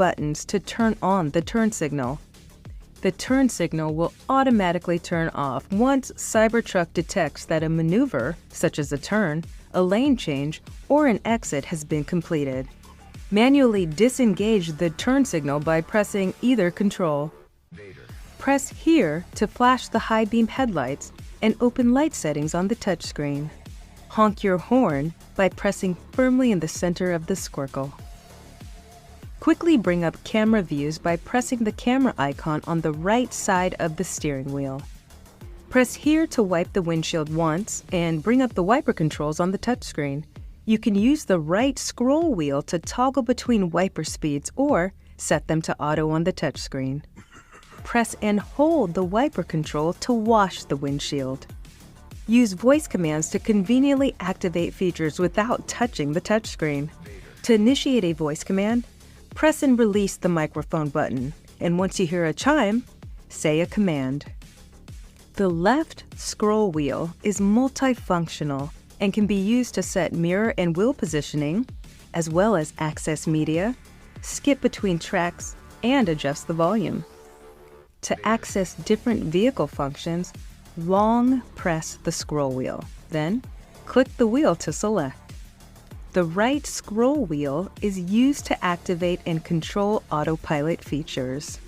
buttons to turn on the turn signal. The turn signal will automatically turn off once Cybertruck detects that a maneuver, such as a turn, a lane change, or an exit has been completed. Manually disengage the turn signal by pressing either control. Press here to flash the high beam headlights and open light settings on the touchscreen. Honk your horn by pressing firmly in the center of the squircle. Quickly bring up camera views by pressing the camera icon on the right side of the steering wheel. Press here to wipe the windshield once and bring up the wiper controls on the touchscreen. You can use the right scroll wheel to toggle between wiper speeds or set them to auto on the touchscreen. Press and hold the wiper control to wash the windshield. Use voice commands to conveniently activate features without touching the touchscreen. To initiate a voice command, press and release the microphone button, and once you hear a chime, say a command. The left scroll wheel is multifunctional and can be used to set mirror and wheel positioning, as well as access media, skip between tracks, and adjust the volume. To access different vehicle functions, long press the scroll wheel, then click the wheel to select. The right scroll wheel is used to activate and control autopilot features.